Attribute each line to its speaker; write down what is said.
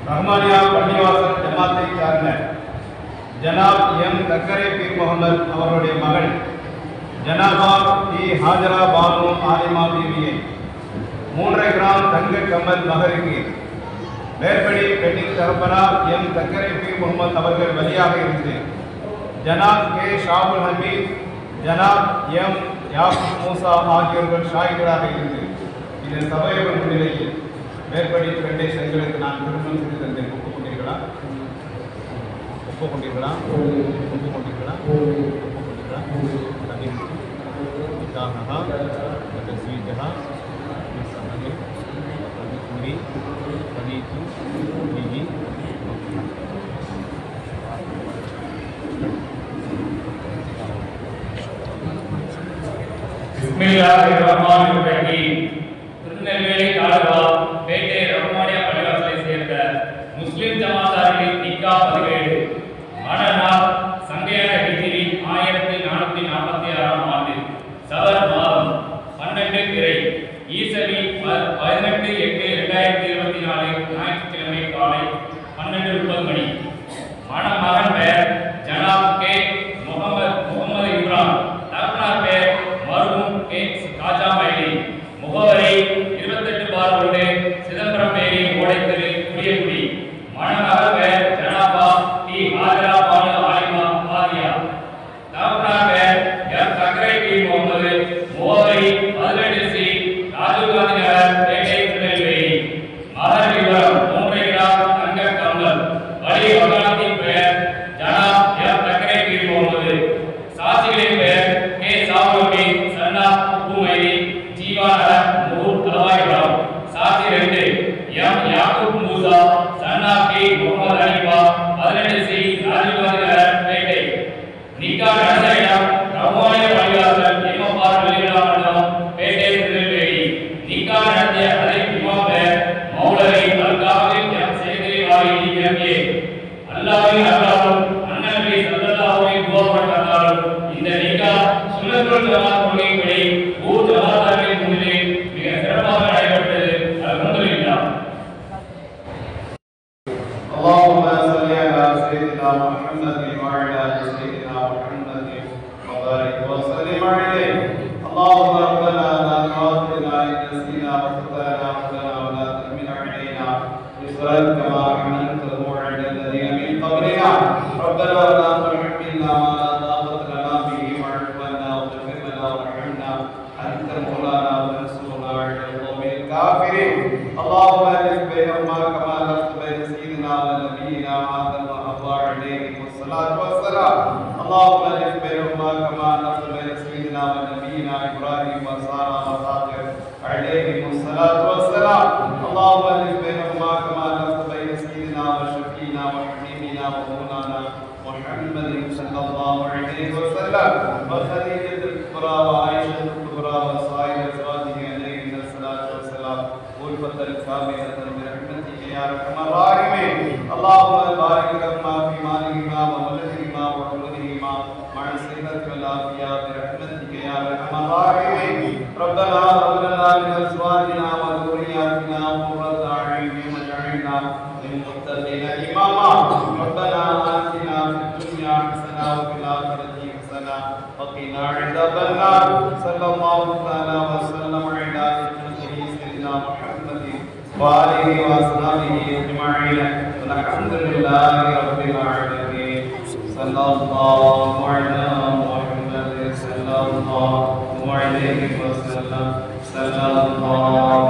Speaker 1: ரஹ்மானியா பள்ளிவாசல் ஜமாத்தை சார்ந்த ஜனாப் எம் தக்கரை பீர் முகமது அவருடைய மகள் ஜனாபா டி ஹாஜரா பானு ஆலிமா தேவியை 3 கிராம் தங்க கம்மல் மகருக்கு மேற்படி பெண்ணின் தரப்பனார் எம் தக்கரை பீர் முகமது அவர்கள் வழியாக இருந்து ஜனாப் கே ஷாபுல் ஹமீத் ஜனாப் எம் யாசிப் மூசா ஆகியோர்கள் ஷாஹிதராக இருந்து இந்த சபையோர் முன்னிலையில் மேற்படி பெண்ணை செங்களுக்கு நான் திருமணம் செய்து தந்தேன். ஒப்புக்கொண்டீர்களா? ஒப்புக்கொண்டீர்களா? ஒப்புக்கொண்டீர்களா? ஒப்புக்கொண்டீர்களா? நிக்காஹா தஸ்வீஜஹா பிஸ்ஸஹி அபிகுரி பனீது பிஹி.
Speaker 2: பிஸ்மில்லாஹிர்ரஹ்மானிர்ரஹீம். திருநெல்வேலி தாலுகா பேட்டை ரஹ்மானியா பள்ளிவாசலை சேர்ந்த முஸ்லிம் ஜமாத்தாரின் நிக்கா பதிவேடு. மணநாள் சங்கையான ஹிஜ்ரி 1446ஆம் ஆண்டு சவர் மாதம் 12 பிறை ஈசவி 18/8/2024 ஞாயிற்றுக்கிழமை காலை 12:30 மணி. மணமகன் பெயர் ஜனாப் கே முகமது இப்ரான். தகப்பனார் பெயர் மர்ஹூம் கே காஜா மைலி. முகவரி 28/1 சிதம்பரம் பேரி ஓடைத்தெரு குடியக்குடி. மணமகள் பெயர் ஜனாபா டி ஹாஜரா பானு ஆலிமா ஆதியா. தகப்பனார் பெயர் எம் தக்கரை பீர் முகமது. முகவரி 18 சி ராஜீவ் காந்தி நகர் பேட்டை திருநெல்வேலி. மகர் விவரம் 3 கிராம் தங்க கம்மல். வழி வகாலத்தின் பெயர் ஜனாப் எம் தக்கரை பீர் முகமது. சாட்சிகளின் பெயர் கே சாவுலமி சன்னா உப்புமைதி ஜீவாநகர் முகூர் தலவாய்புரம். சாட்சி 2 எம் யாக்கூப் மூசா சன்னா பி முகமது அலிபா 18 சி ராஜீவ் காந்தி நகர் பேட்டை. நிக்கா நடந்த இடம் ரஹ்மானியா பள்ளிவாசல் இமாம் வெளியிடா மண்டபம் பேட்டை திருநெல்வேலி. நிக்கா நடத்திய அதே இமாம் பெயர் மௌலவி அல்காபில் எம் சேகரி வாரி எம்ஏ. அல்லாஹ்வின் அருளாலும் அண்ணன் நபி ஸல்லல்லாஹு அலைஹி வஸல்லம் இந்த நிக்கா சுன்னத்துல் ஜமாத் கொள்கைப்படி ஊர் ஜமாத்தாரின் முன்னிலையில் மிக சிறப்பாக நடைபெற்றது. அல்ஹம்துலில்லாஹ்.
Speaker 1: اللهم صل على سيدنا محمد وعلى ال سيدنا محمد وبارك وسلم عليه. اللهم ربنا لا تؤاخذنا ان نسينا واخطانا ربنا ولا تحمل علينا إصرا كما حملته على الذين من قبلنا ربنا ولا تحملنا ما لا طاقة لنا به واعف عنا واغفر لنا وارحمنا أنت مولانا وانصرنا على القوم الكافرين. اللهم ألف بينهما كما ألفت بين سيدنا ونبينا آدم وحواء عليه الصلاة والسلام. اللهم ألف بينهما كما ألفت بين سيدنا ونبينا إبراهيم وسارة وهاجر عليهم الصلاة والسلام. اللهم ألف بينهما كما ألفت بين سيدنا وشفينا وحبيبنا ومولانا محمد صلى الله عليه وسلم وخديجة الكبرى وعائشة الكبرى وسائر أزواجه عليهن الصلاة والسلام غرفة كاملة برحمتك يا أرحم الراحمين. اللهم بارك لهما في مالهما وولدهما وولدهما مع الصحة والعافية برحمتك يا أرحم الراحمين. ربنا هب لنا من أزواجنا وذرياتنا قرة أعين واجعلنا للمتقين إماما. ربنا آتنا في الدنيا حسنة وفي الآخرة حسنة وقنا عذاب النار. صلى الله تعالى وسلم على سيدنا محمد وآله وأصحابه أجمعين والحمد لله رب العالمين. صلى الله على محمد صلى الله عليه وسلم. صلى الله